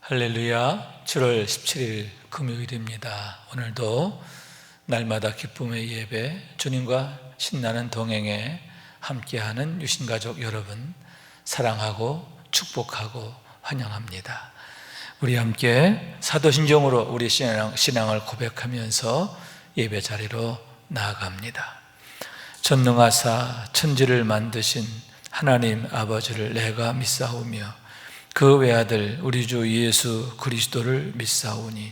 할렐루야. 7월 17일 금요일입니다. 오늘도 날마다 기쁨의 예배, 주님과 신나는 동행에 함께하는 유신가족 여러분 사랑하고 축복하고 환영합니다. 우리 함께 사도신경으로 우리 신앙을 고백하면서 예배 자리로 나아갑니다. 전능하사 천지를 만드신 하나님 아버지를 내가 믿사오며 그 외아들 우리 주 예수 그리스도를 믿사오니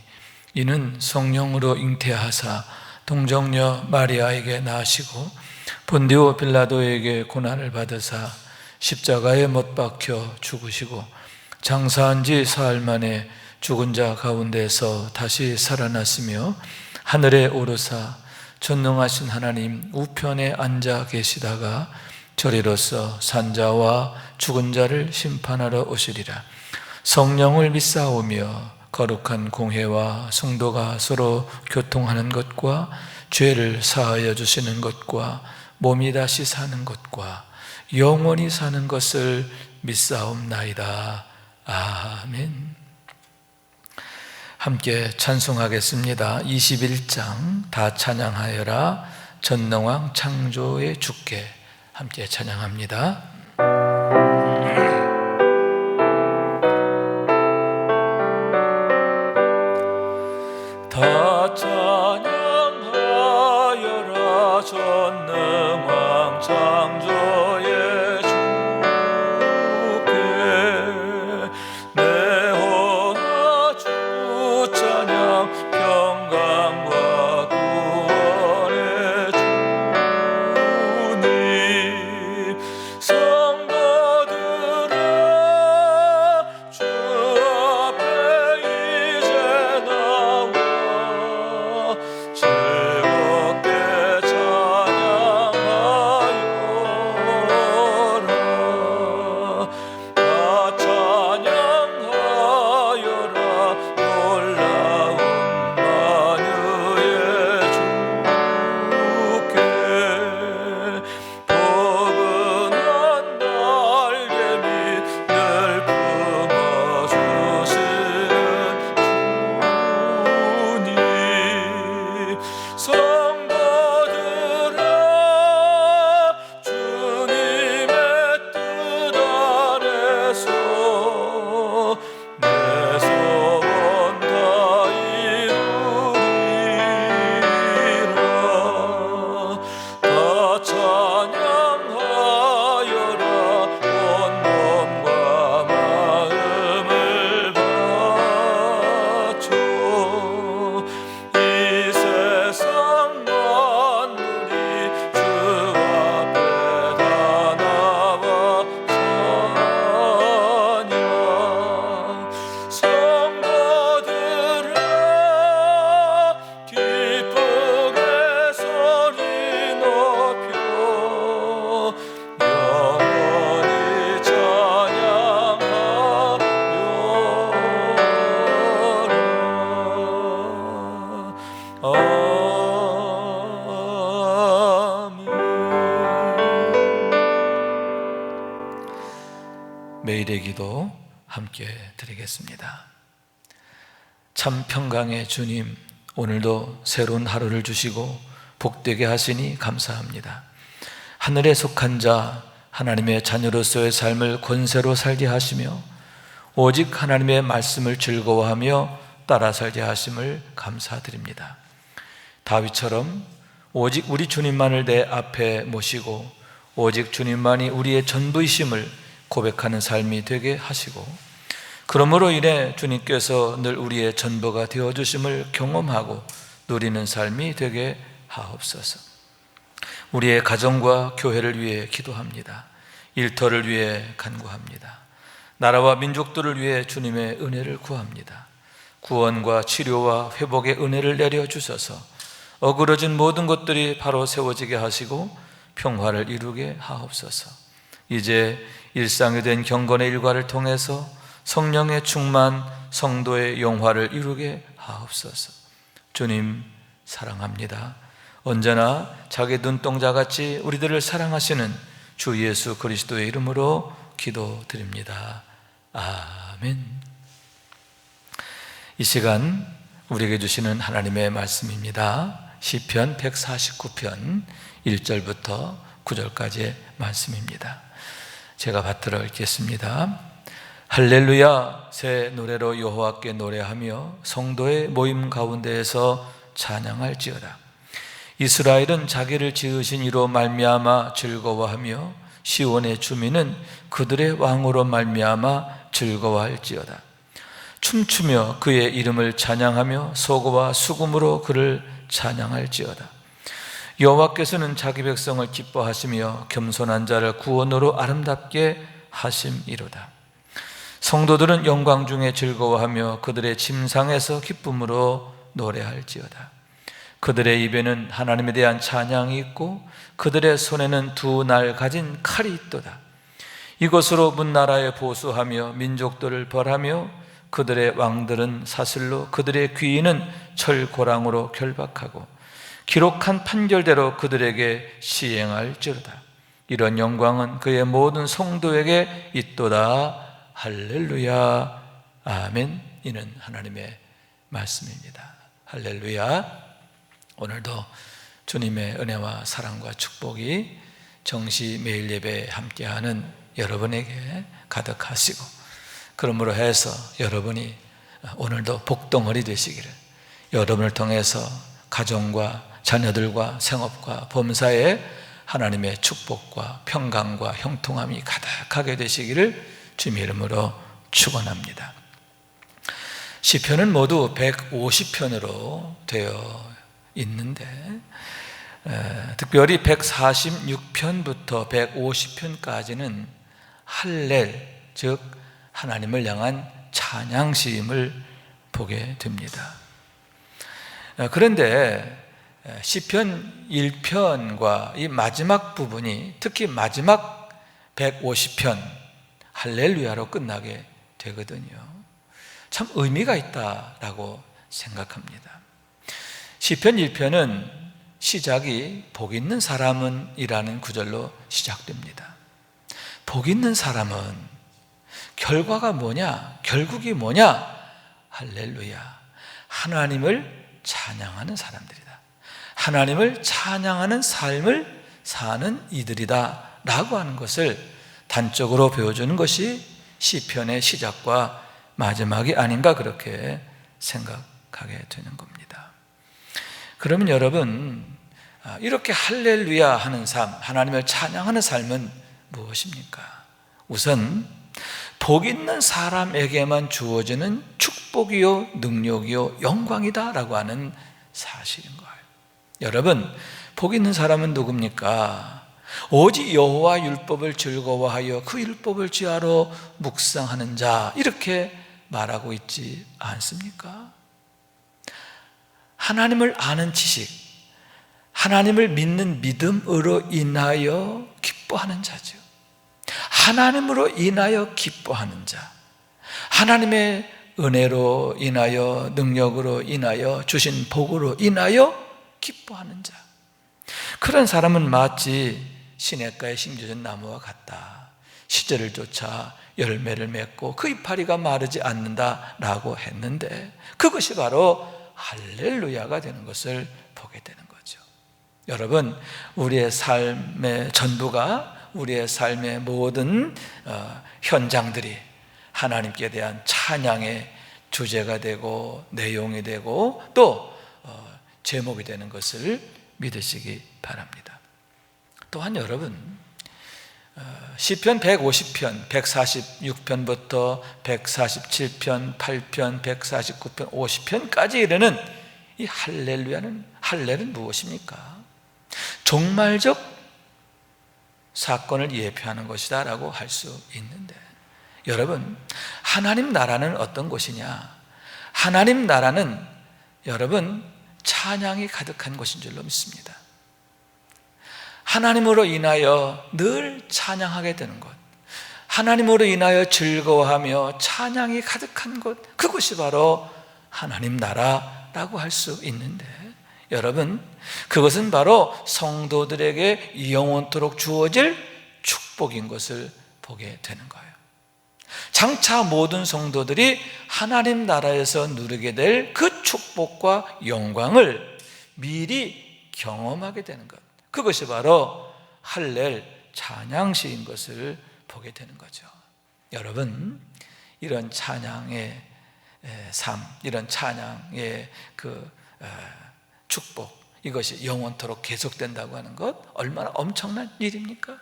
이는 성령으로 잉태하사 동정녀 마리아에게 나시고 본디오 빌라도에게 고난을 받으사 십자가에 못 박혀 죽으시고 장사한 지 사흘 만에 죽은 자 가운데서 다시 살아났으며 하늘에 오르사 전능하신 하나님 우편에 앉아 계시다가 저리로서 산자와 죽은 자를 심판하러 오시리라. 성령을 믿사오며 거룩한 공회와 성도가 서로 교통하는 것과 죄를 사하여 주시는 것과 몸이 다시 사는 것과 영원히 사는 것을 믿사옵나이다. 아멘. 함께 찬송하겠습니다. 21장 다 찬양하여라 전능왕 창조의 주께 함께 찬양합니다. 다 찬양하여라 전능왕 창조의 주께 내 혼아 주 찬양 평강과 구원의 주님 성도들아 주 앞에 이제 나와 즐겁게 찬양하여라 다 찬양하여라 놀라운 만유의 주께 포근한 날개 및 늘 품어주시는 주님 성도들아 주님의 뜻 아래서 내 소원 다 이루리라 다 찬양하여라 온 몸과 마음을 바쳐 이 세상 만물이 주 앞에 다 나와 찬양 성도들아 기쁘게 소리 높여 영원히 찬양하여라. 아멘. 매일의 기도 함께 드리겠습니다. 참 평강의 주님, 오늘도 새로운 하루를 주시고 복되게 하시니 감사합니다. 하늘에 속한 자 하나님의 자녀로서의 삶을 권세로 살게 하시며 오직 하나님의 말씀을 즐거워하며 따라 살게 하심을 감사드립니다. 다윗처럼 오직 우리 주님만을 내 앞에 모시고 오직 주님만이 우리의 전부이심을 고백하는 삶이 되게 하시고 그러므로 인해 주님께서 늘 우리의 전부가 되어주심을 경험하고 누리는 삶이 되게 하옵소서. 우리의 가정과 교회를 위해 기도합니다. 일터를 위해 간구합니다. 나라와 민족들을 위해 주님의 은혜를 구합니다. 구원과 치료와 회복의 은혜를 내려주셔서 어그러진 모든 것들이 바로 세워지게 하시고 평화를 이루게 하옵소서. 이제 일상이 된 경건의 일과를 통해서 성령의 충만, 성도의 영화를 이루게 하옵소서. 주님 사랑합니다. 언제나 자기 눈동자같이 우리들을 사랑하시는 주 예수 그리스도의 이름으로 기도드립니다. 아멘. 이 시간 우리에게 주시는 하나님의 말씀입니다. 시편 149편 1절부터 9절까지의 말씀입니다. 제가 받들어 읽겠습니다. 할렐루야, 새 노래로 여호와께 노래하며 성도의 모임 가운데에서 찬양할지어다. 이스라엘은 자기를 지으신 이로 말미암아 즐거워하며 시온의 주민은 그들의 왕으로 말미암아 즐거워할지어다. 춤추며 그의 이름을 찬양하며 소고와 수금으로 그를 찬양할지어다. 여호와께서는 자기 백성을 기뻐하시며 겸손한 자를 구원으로 아름답게 하심이로다. 성도들은 영광 중에 즐거워하며 그들의 침상에서 기쁨으로 노래할지어다. 그들의 입에는 하나님에 대한 찬양이 있고 그들의 손에는 두 날 가진 칼이 있도다. 이것으로 문나라에 보수하며 민족들을 벌하며 그들의 왕들은 사슬로 그들의 귀인은 철고랑으로 결박하고 기록한 판결대로 그들에게 시행할지로다. 이런 영광은 그의 모든 성도에게 있도다. 할렐루야, 아멘. 이는 하나님의 말씀입니다. 할렐루야. 오늘도 주님의 은혜와 사랑과 축복이 정시 매일 예배에 함께하는 여러분에게 가득하시고, 그러므로 해서 여러분이 오늘도 복덩어리 되시기를, 여러분을 통해서 가정과 자녀들과 생업과 범사에 하나님의 축복과 평강과 형통함이 가득하게 되시기를 주님의 이름으로 축원합니다. 시편은 모두 150편으로 되어 있는데 특별히 146편부터 150편까지는 할렐, 즉 하나님을 향한 찬양 시임을 보게 됩니다. 그런데 시편 1편과 이 마지막 부분이, 특히 마지막 150편 할렐루야로 끝나게 되거든요. 참 의미가 있다라고 생각합니다. 시편 1편은 시작이 복 있는 사람은 이라는 구절로 시작됩니다. 복 있는 사람은 결과가 뭐냐? 결국이 뭐냐? 할렐루야, 하나님을 찬양하는 사람들이다. 하나님을 찬양하는 삶을 사는 이들이다 라고 하는 것을 단적으로 보여주는 것이 시편의 시작과 마지막이 아닌가, 그렇게 생각하게 되는 겁니다. 그러면 여러분, 이렇게 할렐루야 하는 삶, 하나님을 찬양하는 삶은 무엇입니까? 우선 복 있는 사람에게만 주어지는 축복이요 능력이요 영광이다 라고 하는 사실인 거예요. 여러분, 복 있는 사람은 누굽니까? 오직 여호와 율법을 즐거워하여 그 율법을 지하로 묵상하는 자, 이렇게 말하고 있지 않습니까? 하나님을 아는 지식, 하나님을 믿는 믿음으로 인하여 기뻐하는 자죠. 하나님으로 인하여 기뻐하는 자, 하나님의 은혜로 인하여, 능력으로 인하여, 주신 복으로 인하여 기뻐하는 자, 그런 사람은 마치 시냇가에 심겨진 나무와 같다. 시절을 쫓아 열매를 맺고 그 이파리가 마르지 않는다라고 했는데, 그것이 바로 할렐루야가 되는 것을 보게 되는 거죠. 여러분, 우리의 삶의 전부가, 우리의 삶의 모든 현장들이 하나님께 대한 찬양의 주제가 되고 내용이 되고 또 제목이 되는 것을 믿으시기 바랍니다. 또한 여러분, 시편 150편, 146편부터 147편, 8편, 149편, 50편까지 이르는 이 할렐은 무엇입니까? 종말적 사건을 예표하는 것이다 라고 할 수 있는데, 여러분, 하나님 나라는 어떤 곳이냐? 하나님 나라는 여러분 찬양이 가득한 곳인 줄로 믿습니다. 하나님으로 인하여 늘 찬양하게 되는 곳, 하나님으로 인하여 즐거워하며 찬양이 가득한 곳, 그것이 바로 하나님 나라라고 할 수 있는데, 여러분, 그것은 바로 성도들에게 영원토록 주어질 축복인 것을 보게 되는 거예요. 장차 모든 성도들이 하나님 나라에서 누리게 될 그 축복과 영광을 미리 경험하게 되는 것, 그것이 바로 할렐 찬양시인 것을 보게 되는 거죠. 여러분, 이런 찬양의 삶, 이런 찬양의 그 축복, 이것이 영원토록 계속된다고 하는 것, 얼마나 엄청난 일입니까?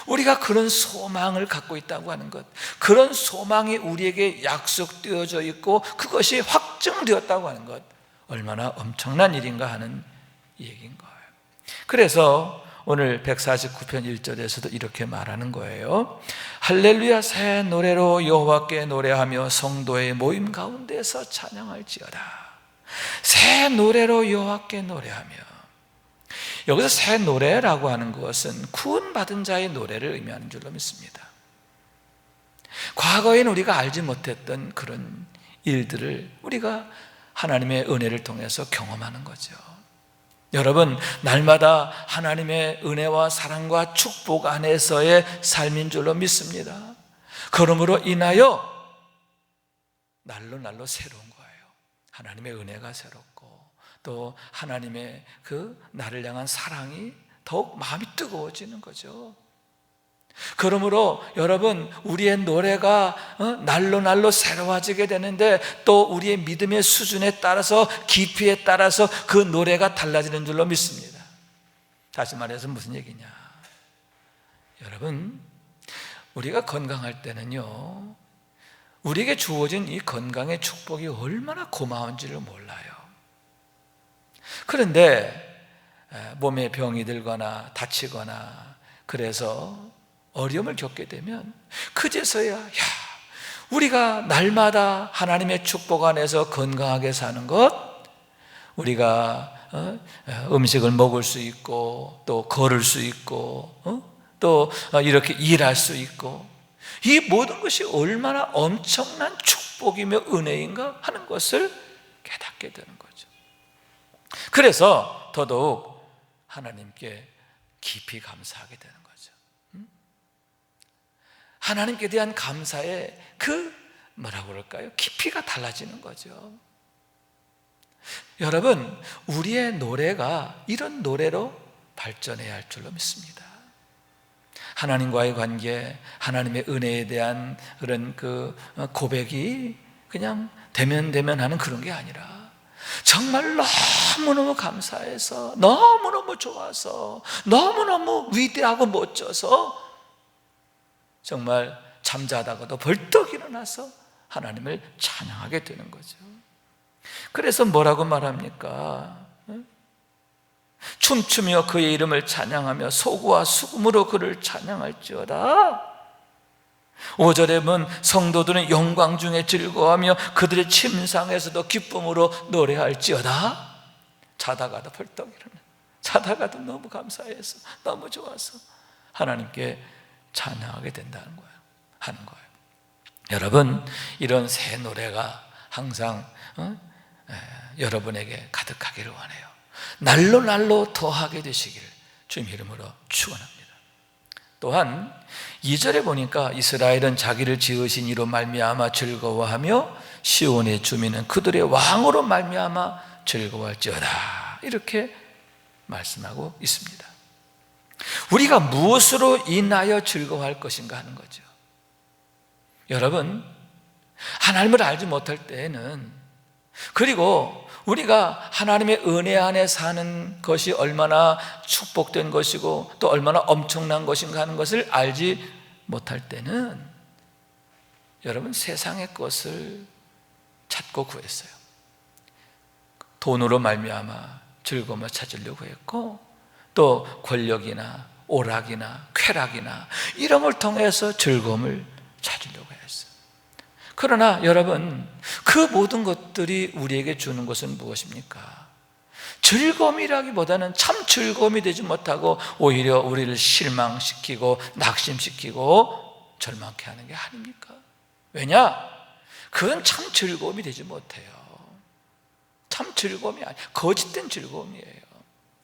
우리가 그런 소망을 갖고 있다고 하는 것, 그런 소망이 우리에게 약속되어져 있고 그것이 확정되었다고 하는 것, 얼마나 엄청난 일인가 하는 얘기인 거예요. 그래서 오늘 149편 1절에서도 이렇게 말하는 거예요. 할렐루야, 새 노래로 여호와께 노래하며 성도의 모임 가운데서 찬양할지어다. 새 노래로 여호와께 노래하며, 여기서 새 노래라고 하는 것은 구원받은 자의 노래를 의미하는 줄로 믿습니다. 과거에는 우리가 알지 못했던 그런 일들을 우리가 하나님의 은혜를 통해서 경험하는 거죠. 여러분, 날마다 하나님의 은혜와 사랑과 축복 안에서의 삶인 줄로 믿습니다. 그러므로 인하여 날로 날로 새로운 거예요. 하나님의 은혜가 새롭고 또 하나님의 그 나를 향한 사랑이 더욱 마음이 뜨거워지는 거죠. 그러므로 여러분, 우리의 노래가 날로 날로 새로워지게 되는데, 또 우리의 믿음의 수준에 따라서, 깊이에 따라서 그 노래가 달라지는 줄로 믿습니다. 다시 말해서 무슨 얘기냐, 여러분, 우리가 건강할 때는요, 우리에게 주어진 이 건강의 축복이 얼마나 고마운지를 몰라요. 그런데 몸에 병이 들거나 다치거나 그래서 어려움을 겪게 되면 그제서야 우리가 날마다 하나님의 축복 안에서 건강하게 사는 것, 우리가 음식을 먹을 수 있고 또 걸을 수 있고 또 이렇게 일할 수 있고, 이 모든 것이 얼마나 엄청난 축복이며 은혜인가 하는 것을 깨닫게 되는 거죠. 그래서 더더욱 하나님께 깊이 감사하게 되는 거죠. 하나님께 대한 감사의 그 뭐라고 그럴까요? 깊이가 달라지는 거죠. 여러분, 우리의 노래가 이런 노래로 발전해야 할 줄로 믿습니다. 하나님과의 관계, 하나님의 은혜에 대한 그런 그 고백이 그냥 되면 하는 그런 게 아니라, 정말 너무너무 감사해서, 너무너무 좋아서, 너무너무 위대하고 멋져서 정말 잠자다가도 벌떡 일어나서 하나님을 찬양하게 되는 거죠. 그래서 뭐라고 말합니까? 춤추며 그의 이름을 찬양하며 소구와 수금으로 그를 찬양할지어다. 5절에 보면 성도들은 영광 중에 즐거워하며 그들의 침상에서도 기쁨으로 노래할지어다. 자다가도 벌떡 일어나, 자다가도 너무 감사해서, 너무 좋아서 하나님께 찬양하게 된다는 거예요, 하는 거예요. 여러분, 이런 새 노래가 항상 여러분에게 가득하기를 원해요. 날로 날로 더하게 되시길 주님 이름으로 축원합니다. 또한 2절에 보니까 이스라엘은 자기를 지으신 이로 말미암아 즐거워하며 시온의 주민은 그들의 왕으로 말미암아 즐거워할지어다, 이렇게 말씀하고 있습니다. 우리가 무엇으로 인하여 즐거워할 것인가 하는 거죠. 여러분, 하나님을 알지 못할 때에는, 그리고 우리가 하나님의 은혜 안에 사는 것이 얼마나 축복된 것이고 또 얼마나 엄청난 것인가 하는 것을 알지 못할 때는, 여러분, 세상의 것을 찾고 구했어요. 돈으로 말미암아 즐거움을 찾으려고 했고, 또 권력이나 오락이나 쾌락이나 이런 걸 통해서 즐거움을 찾으려고 했어요. 그러나 여러분, 그 모든 것들이 우리에게 주는 것은 무엇입니까? 즐거움이라기보다는 참 즐거움이 되지 못하고 오히려 우리를 실망시키고 낙심시키고 절망케 하는 게 아닙니까? 왜냐? 그건 참 즐거움이 되지 못해요. 참 즐거움이 아니에요. 거짓된 즐거움이에요.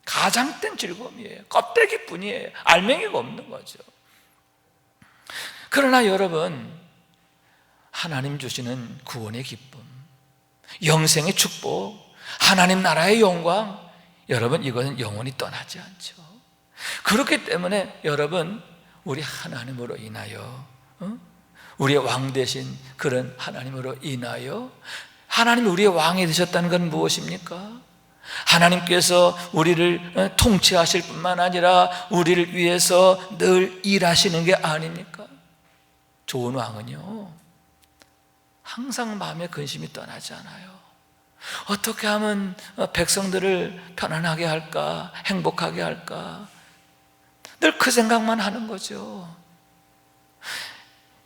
가장된 즐거움이에요. 껍데기뿐이에요. 알맹이가 없는 거죠. 그러나 여러분, 하나님 주시는 구원의 기쁨, 영생의 축복, 하나님 나라의 영광, 여러분 이것은 영원히 떠나지 않죠. 그렇기 때문에 여러분 우리 하나님으로 인하여 우리의 왕 되신 그런 하나님으로 인하여, 하나님이 우리의 왕이 되셨다는 건 무엇입니까? 하나님께서 우리를 통치하실 뿐만 아니라 우리를 위해서 늘 일하시는 게 아닙니까? 좋은 왕은요 항상 마음의 근심이 떠나지 않아요. 어떻게 하면 백성들을 편안하게 할까, 행복하게 할까, 늘 그 생각만 하는 거죠.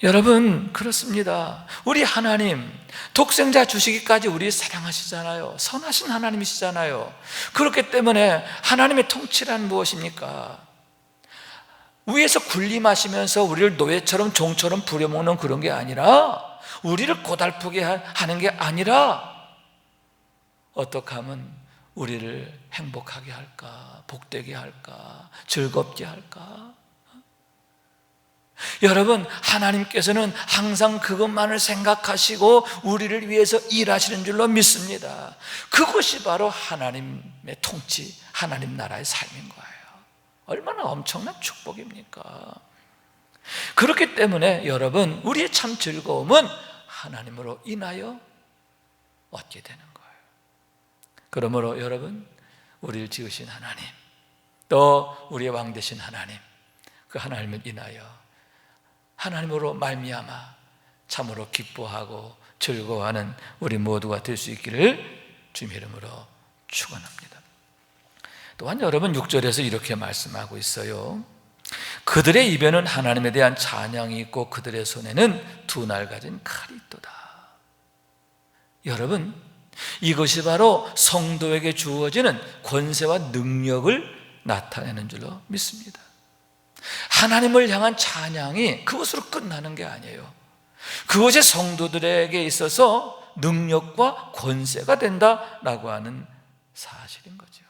여러분 그렇습니다. 우리 하나님 독생자 주시기까지 우리 사랑하시잖아요. 선하신 하나님이시잖아요. 그렇기 때문에 하나님의 통치란 무엇입니까? 위에서 군림하시면서 우리를 노예처럼 종처럼 부려먹는 그런 게 아니라, 우리를 고달프게 하는 게 아니라, 어떻게 하면 우리를 행복하게 할까, 복되게 할까, 즐겁게 할까. 여러분 하나님께서는 항상 그것만을 생각하시고 우리를 위해서 일하시는 줄로 믿습니다. 그것이 바로 하나님의 통치, 하나님 나라의 삶인 거예요. 얼마나 엄청난 축복입니까? 그렇기 때문에 여러분 우리의 참 즐거움은 하나님으로 인하여 얻게 되는 거예요. 그러므로 여러분 우리를 지으신 하나님, 또 우리의 왕 되신 하나님, 그 하나님을 인하여 하나님으로 말미암아 참으로 기뻐하고 즐거워하는 우리 모두가 될 수 있기를 주님의 이름으로 축원합니다. 또한 여러분 6절에서 이렇게 말씀하고 있어요. 그들의 입에는 하나님에 대한 찬양이 있고 그들의 손에는 두 날 가진 칼이 있도다. 여러분 이것이 바로 성도에게 주어지는 권세와 능력을 나타내는 줄로 믿습니다. 하나님을 향한 찬양이 그것으로 끝나는 게 아니에요. 그것이 성도들에게 있어서 능력과 권세가 된다라고 하는 사실인 거죠.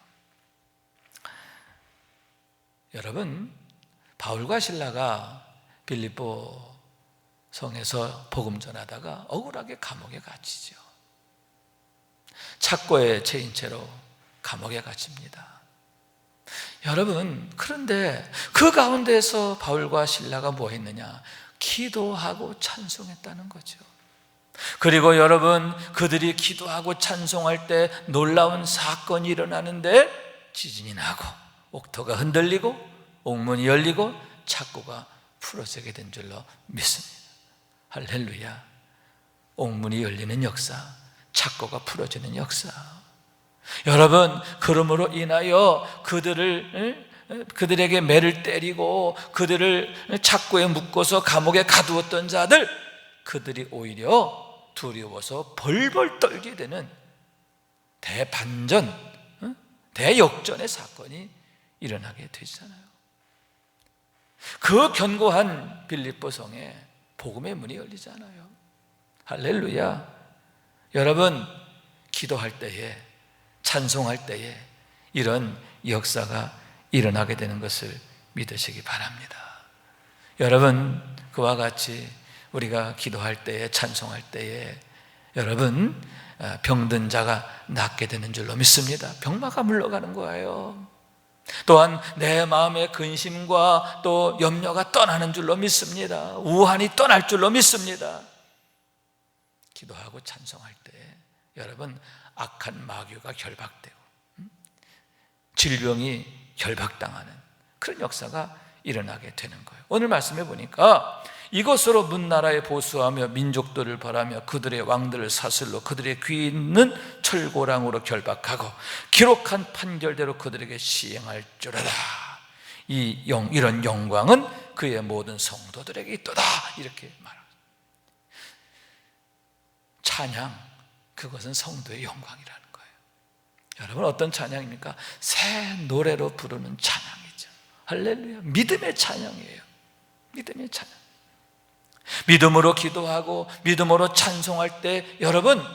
여러분 바울과 실라가 빌립보 성에서 복음 전하다가 억울하게 감옥에 갇히죠. 착고에 채인 채로 감옥에 갇힙니다. 여러분 그런데 그 가운데서 바울과 실라가 뭐 했느냐? 기도하고 찬송했다는 거죠. 그리고 여러분 그들이 기도하고 찬송할 때 놀라운 사건이 일어나는데, 지진이 나고 옥토가 흔들리고 옥문이 열리고 착고가 풀어지게 된 줄로 믿습니다. 할렐루야. 옥문이 열리는 역사, 착고가 풀어지는 역사. 여러분 그러므로 인하여 그들에게 매를 때리고 그들을 착고에 묶어서 감옥에 가두었던 자들, 그들이 오히려 두려워서 벌벌 떨게 되는 대반전, 대역전의 사건이 일어나게 되잖아요. 그 견고한 빌립보 성에 복음의 문이 열리잖아요. 할렐루야. 여러분 기도할 때에, 찬송할 때에 이런 역사가 일어나게 되는 것을 믿으시기 바랍니다. 여러분 그와 같이 우리가 기도할 때에, 찬송할 때에 여러분 병든 자가 낫게 되는 줄로 믿습니다. 병마가 물러가는 거예요. 또한 내 마음의 근심과 또 염려가 떠나는 줄로 믿습니다. 우환이 떠날 줄로 믿습니다. 기도하고 찬송할 때 여러분 악한 마귀가 결박되고 질병이 결박당하는 그런 역사가 일어나게 되는 거예요. 오늘 말씀해 보니까 이것으로 문나라에 보수하며 민족들을 벌하며 그들의 왕들을 사슬로 그들의 귀 있는 철고랑으로 결박하고 기록한 판결대로 그들에게 시행할 줄이다. 이런 영광은 그의 모든 성도들에게 있도다. 이렇게 말합니다. 찬양, 그것은 성도의 영광이라는 거예요. 여러분 어떤 찬양입니까? 새 노래로 부르는 찬양이죠. 할렐루야. 믿음의 찬양이에요. 믿음의 찬양. 믿음으로 기도하고 믿음으로 찬송할 때 여러분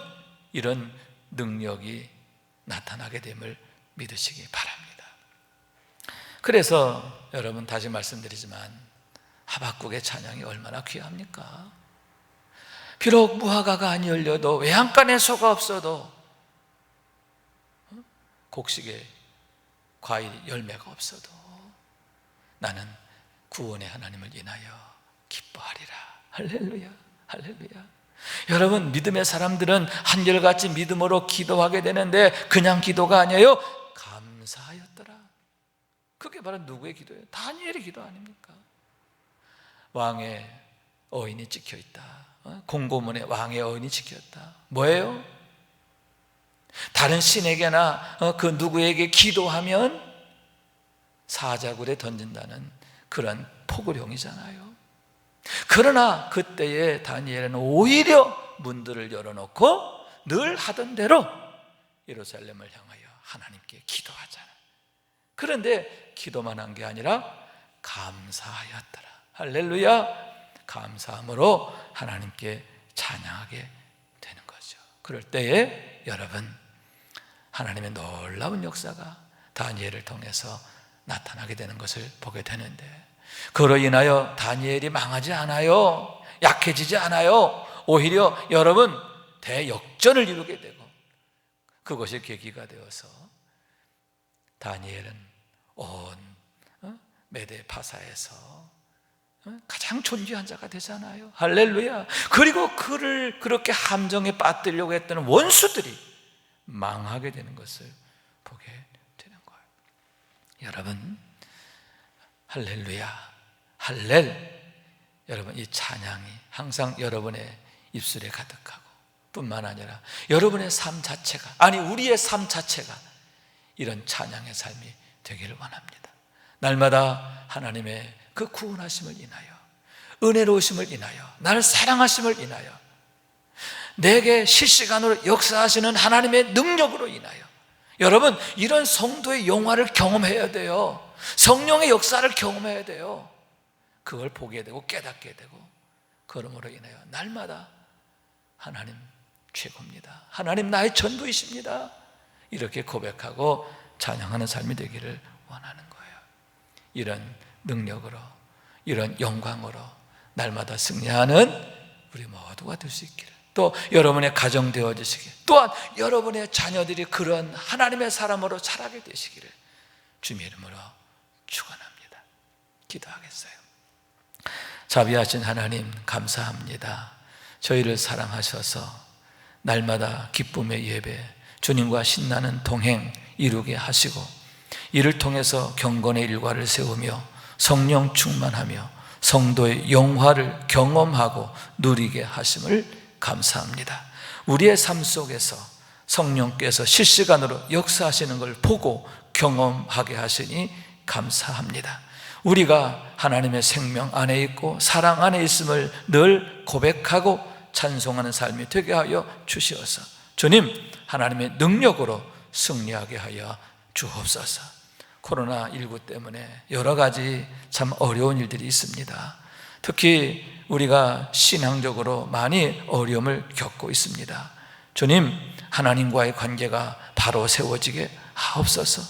이런 능력이 나타나게 됨을 믿으시기 바랍니다. 그래서 여러분 다시 말씀드리지만 하박국의 찬양이 얼마나 귀합니까? 비록 무화과가 안 열려도, 외양간에 소가 없어도, 곡식에 과일 열매가 없어도 나는 구원의 하나님을 인하여 기뻐하리라. 할렐루야, 할렐루야. 여러분, 믿음의 사람들은 한결같이 믿음으로 기도하게 되는데 그냥 기도가 아니에요. 감사하였더라. 그게 바로 누구의 기도예요? 다니엘의 기도 아닙니까? 왕의 어인이 찍혀있다. 공고문에 왕의 어인이 찍혔다. 뭐예요? 다른 신에게나 그 누구에게 기도하면 사자굴에 던진다는 그런 포글형이잖아요. 그러나 그때의 다니엘은 오히려 문들을 열어놓고 늘 하던 대로 예루살렘을 향하여 하나님께 기도하잖아요. 그런데 기도만 한 게 아니라 감사하였더라. 할렐루야. 감사함으로 하나님께 찬양하게 되는 거죠. 그럴 때에 여러분, 하나님의 놀라운 역사가 다니엘을 통해서 나타나게 되는 것을 보게 되는데, 그로 인하여 다니엘이 망하지 않아요. 약해지지 않아요. 오히려 여러분, 대역전을 이루게 되고, 그것이 계기가 되어서 다니엘은 온 메대 파사에서 가장 존귀한 자가 되잖아요. 할렐루야. 그리고 그를 그렇게 함정에 빠뜨리려고 했던 원수들이 망하게 되는 것을 보게 되는 거예요. 여러분, 할렐루야, 할렐, 여러분, 이 찬양이 항상 여러분의 입술에 가득하고, 뿐만 아니라 여러분의 삶 자체가, 아니 우리의 삶 자체가 이런 찬양의 삶이 되기를 원합니다. 날마다 하나님의 그 구원하심을 인하여, 은혜로우심을 인하여, 나를 사랑하심을 인하여, 내게 실시간으로 역사하시는 하나님의 능력으로 인하여, 여러분, 이런 성도의 영화를 경험해야 돼요. 성령의 역사를 경험해야 돼요. 그걸 보게 되고 깨닫게 되고, 그러므로 인하여 날마다 하나님 최고입니다, 하나님 나의 전부이십니다, 이렇게 고백하고 찬양하는 삶이 되기를 원하는 거예요. 이런 능력으로, 이런 영광으로 날마다 승리하는 우리 모두가 될 수 있기를, 또 여러분의 가정 되어지시길, 또한 여러분의 자녀들이 그런 하나님의 사람으로 자라게 되시기를 주님의 이름으로 축원합니다. 기도하겠어요. 자비하신 하나님, 감사합니다. 저희를 사랑하셔서 날마다 기쁨의 예배, 주님과 신나는 동행 이루게 하시고, 이를 통해서 경건의 일과를 세우며 성령 충만하며 성도의 영화를 경험하고 누리게 하심을 감사합니다. 우리의 삶 속에서 성령께서 실시간으로 역사하시는 걸 보고 경험하게 하시니 감사합니다. 우리가 하나님의 생명 안에 있고 사랑 안에 있음을 늘 고백하고 찬송하는 삶이 되게 하여 주시어서 주님, 하나님의 능력으로 승리하게 하여 주옵소서. 코로나19 때문에 여러 가지 참 어려운 일들이 있습니다. 특히 우리가 신앙적으로 많이 어려움을 겪고 있습니다. 주님, 하나님과의 관계가 바로 세워지게 하옵소서.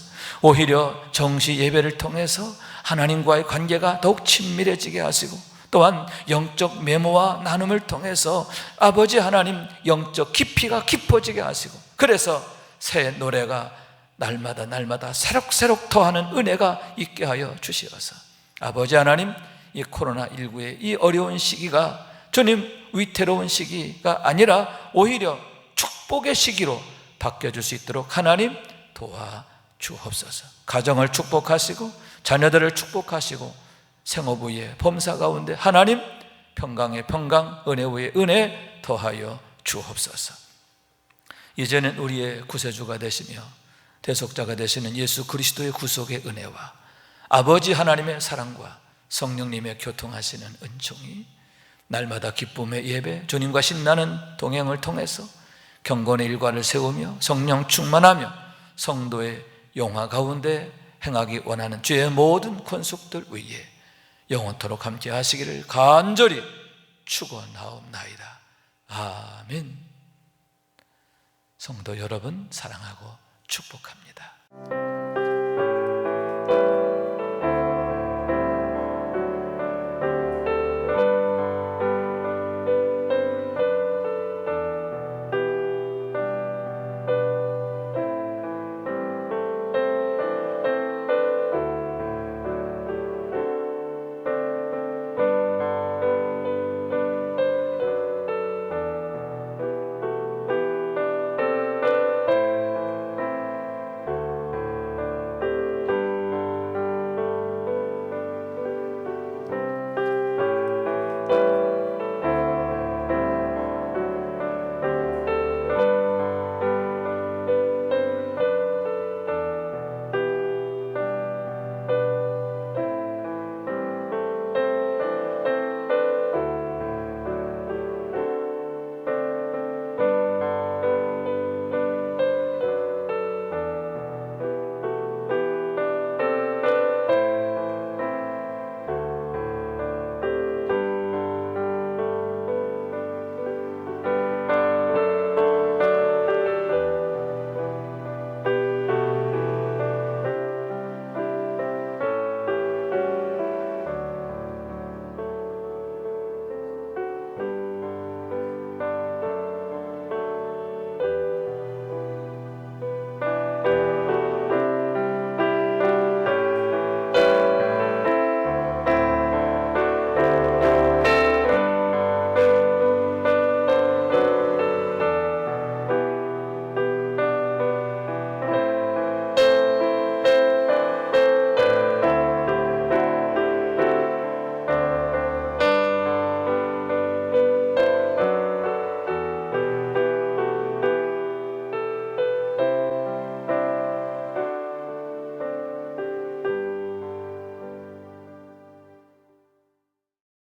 오히려 정시 예배를 통해서 하나님과의 관계가 더욱 친밀해지게 하시고, 또한 영적 메모와 나눔을 통해서 아버지 하나님 영적 깊이가 깊어지게 하시고, 그래서 새 노래가 날마다 새록새록 더하는 은혜가 있게 하여 주시어서 아버지 하나님, 이 코로나19의 이 어려운 시기가 주님 위태로운 시기가 아니라 오히려 축복의 시기로 바뀌어줄 수 있도록 하나님 도와주옵소서. 가정을 축복하시고 자녀들을 축복하시고 생업 위에 범사 가운데 하나님 평강의 평강, 은혜 위에 은혜 더하여 주옵소서. 이제는 우리의 구세주가 되시며 대속자가 되시는 예수 그리스도의 구속의 은혜와 아버지 하나님의 사랑과 성령님의 교통하시는 은총이 날마다 기쁨의 예배, 주님과 신나는 동행을 통해서 경건의 일과를 세우며 성령 충만하며 성도의 영화 가운데 행하기 원하는 주의 모든 권속들 위에 영원토록 함께 하시기를 간절히 축원하옵나이다. 아멘. 성도 여러분 사랑하고 축복합니다.